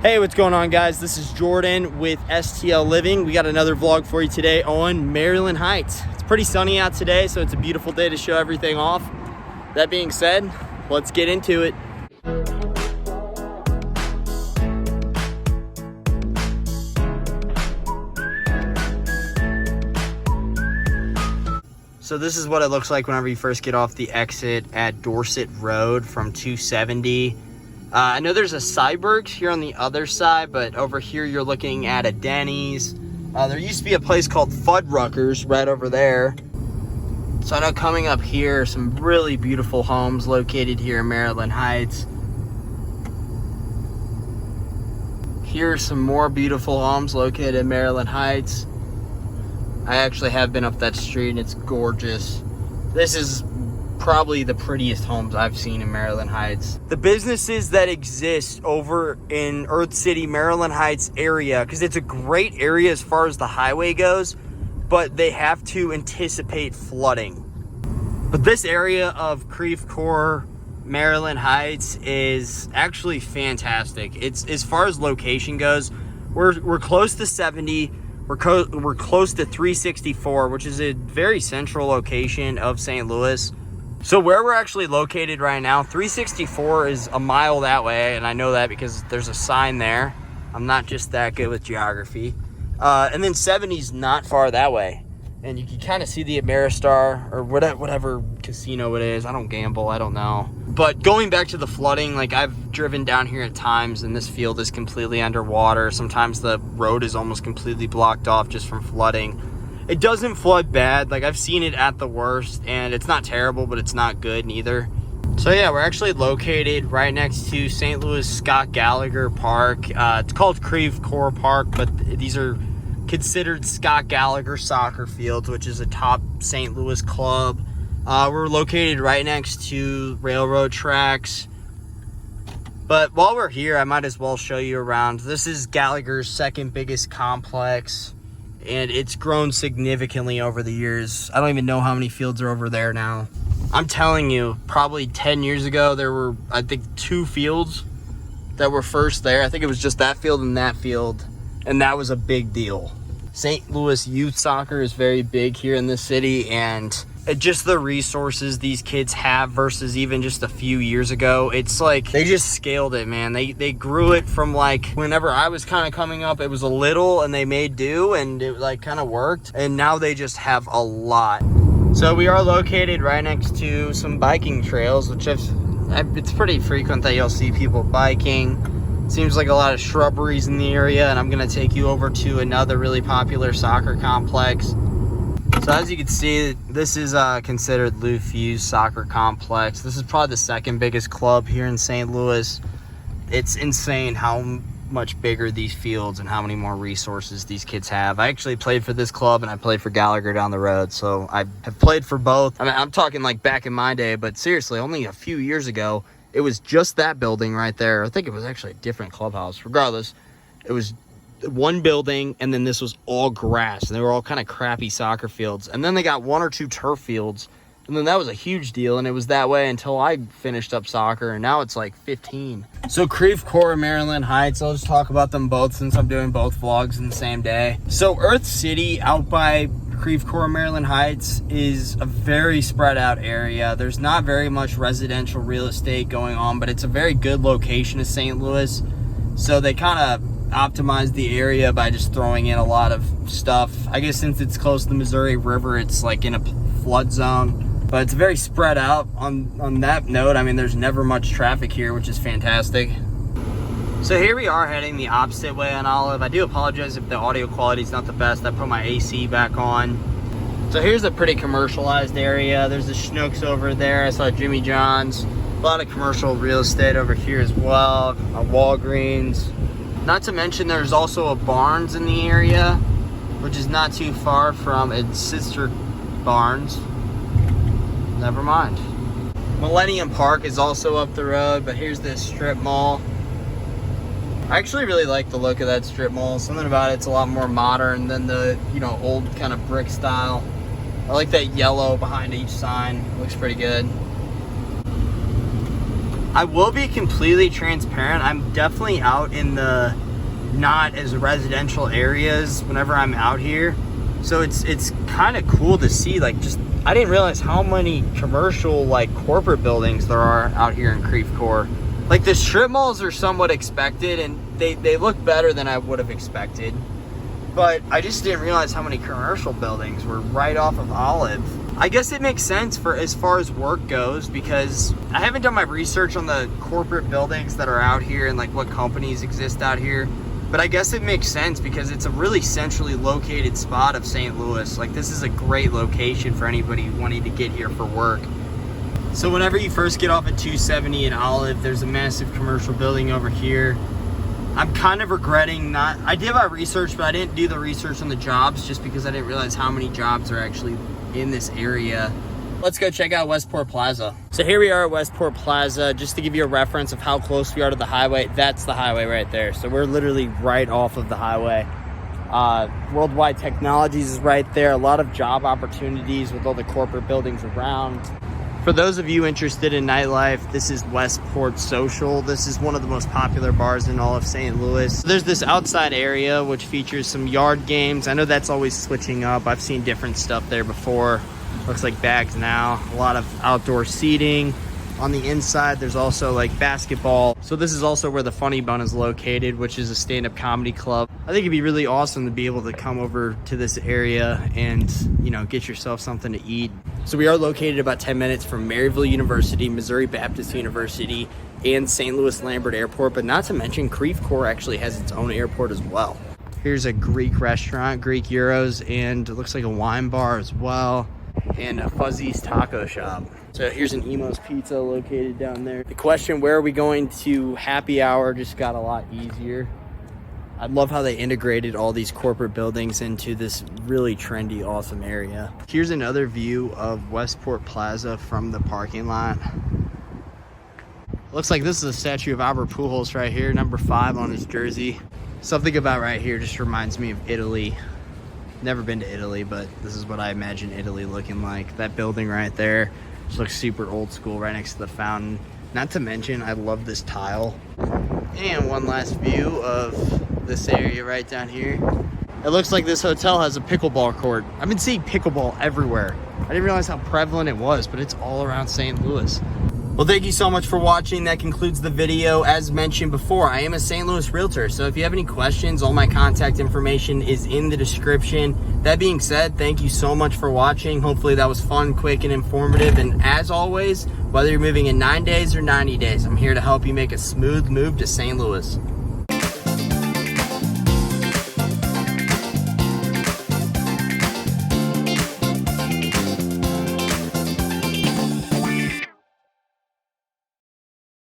Hey, what's going on, guys? This is Jordan with STL Living. We got another vlog for you today on Maryland Heights. It's pretty sunny out today, so it's a beautiful day to show everything off. That being said, let's get into it. So this is what it looks like whenever you first get off the exit at Dorset Road from 270. I know there's a Cybergs here on the other side, but over here you're looking at a Denny's. There used to be a place called Fuddruckers right over there. So I know coming up here, some really beautiful homes located here in Maryland Heights. Here are some more beautiful homes located in Maryland Heights. I actually have been up that street and it's gorgeous. This is probably the prettiest homes I've seen in Maryland Heights. The businesses that exist over in Earth City, Maryland Heights area, because it's a great area as far as the highway goes, but they have to anticipate flooding. But this area of Creve Coeur, Maryland Heights is actually fantastic. It's, as far as location goes, we're close to 70. We're close to 364, which is a very central location of St. Louis. So where we're actually located right now, 364 is a mile that way, and I know that because there's a sign there. I'm not just that good with geography. And then 70 is not far that way. And you can kind of see the Ameristar or whatever casino it is. I don't gamble, I don't know. But going back to the flooding, like I've driven down here at times and this field is completely underwater. Sometimes the road is almost completely blocked off just from flooding. It doesn't flood bad. Like I've seen it at the worst, and it's not terrible, but it's not good neither. So yeah, we're actually located right next to St. Louis Scott Gallagher Park. It's called Creve Coeur Park, but these are considered Scott Gallagher soccer fields, which is a top St. Louis club. We're located right next to railroad tracks. But while we're here, I might as well show you around. This is Gallagher's second biggest complex, and it's grown significantly over the years. I don't even know how many fields are over there now. I'm telling you, probably 10 years ago, there were, I think, 2 fields that were first there. I think it was just that field and that field, and that was a big deal. St. Louis youth soccer is very big here in this city, and just the resources these kids have versus even just a few years ago, it's like they just scaled it, man. They grew it from, like, whenever I was kind of coming up, it was a little and they made do and it like kind of worked, and now they just have a lot. So we are located right next to some biking trails, which it's pretty frequent that you'll see people biking. Seems like a lot of shrubberies in the area, and I'm gonna take you over to another really popular soccer complex. So as you can see, this is considered Lou Fuse Soccer Complex. This is probably the second biggest club here in St. Louis. It's insane how much bigger these fields and how many more resources these kids have. I actually played for this club and I played for Gallagher down the road, so I have played for both. I mean, I'm talking like back in my day, but seriously, only a few years ago, it was just that building right there. I think it was actually a different clubhouse. Regardless, it was one building, and then this was all grass, and they were all kind of crappy soccer fields, and then they got 1 or 2 turf fields, and then that was a huge deal, and it was that way until I finished up soccer, and now it's like 15. So Creve Coeur, Maryland Heights, I'll just talk about them both since I'm doing both vlogs in the same day. So Earth City out by Creve Coeur, Maryland Heights is a very spread out area. There's not very much residential real estate going on, but it's a very good location of St. Louis, so they kind of optimize the area by just throwing in a lot of stuff. I guess since it's close to the Missouri River, it's like in a flood zone, but it's very spread out. On that note, I mean, there's never much traffic here, which is fantastic. So here we are heading the opposite way on Olive. I do apologize if the audio quality is not the best. I put my AC back on. So here's a pretty commercialized area. There's the Schnucks over there. I saw Jimmy John's. A lot of commercial real estate over here as well. A Walgreens. Not to mention there's also a Barnes in the area, which is not too far from its sister Barnes. Never mind. Millennium Park is also up the road, but here's this strip mall. I actually really like the look of that strip mall. Something about it's a lot more modern than the, old kind of brick style. I like that yellow behind each sign. It looks pretty good. I will be completely transparent. I'm definitely out in the not as residential areas whenever I'm out here. So it's kind of cool to see, like, just, I didn't realize how many commercial, like, corporate buildings there are out here in Creve Coeur. Like, the strip malls are somewhat expected, and they look better than I would have expected. But I just didn't realize how many commercial buildings were right off of Olive. I guess it makes sense for as far as work goes, because I haven't done my research on the corporate buildings that are out here and like what companies exist out here. But I guess it makes sense because it's a really centrally located spot of St. Louis. Like, this is a great location for anybody wanting to get here for work. So whenever you first get off at 270 and Olive, there's a massive commercial building over here. I'm kind of regretting not, I did my research, but I didn't do the research on the jobs just because I didn't realize how many jobs are actually in this area. Let's go check out Westport Plaza. So here we are at Westport Plaza. Just to give you a reference of how close we are to the highway, that's the highway right there. So we're literally right off of the highway. Worldwide Technologies is right there. A lot of job opportunities with all the corporate buildings around. For those of you interested in nightlife, this is Westport Social. This is one of the most popular bars in all of St. Louis. There's this outside area which features some yard games. I know that's always switching up. I've seen different stuff there before. Looks like bags now. A lot of outdoor seating. On the inside, there's also like basketball. So this is also where the Funny Bone is located, which is a stand-up comedy club. I think it'd be really awesome to be able to come over to this area and, you know, get yourself something to eat. So we are located about 10 minutes from Maryville University, Missouri Baptist University, and St. Louis Lambert Airport, but not to mention Creve Coeur actually has its own airport as well. Here's a Greek restaurant, Greek Gyros, and it looks like a wine bar as well, and a Fuzzy's taco shop. So here's an Emo's Pizza located down there. The question, where are we going to happy hour, just got a lot easier. I love how they integrated all these corporate buildings into this really trendy, awesome area. Here's another view of Westport Plaza from the parking lot. Looks like this is a statue of Albert Pujols right here, number 5 on his jersey. Something about right here just reminds me of Italy. Never been to Italy, but this is what I imagine Italy looking like. That building right there just looks super old school right next to the fountain. Not to mention, I love this tile. And one last view of this area right down here. It looks like this hotel has a pickleball court. I've been seeing pickleball everywhere. I didn't realize how prevalent it was, but it's all around St. Louis. Well, thank you so much for watching. That concludes the video. As mentioned before, I am a St. Louis realtor, so if you have any questions, all my contact information is in the description. That being said, thank you so much for watching. Hopefully that was fun, quick, and informative. And as always, whether you're moving in 9 days or 90 days, I'm here to help you make a smooth move to St. Louis.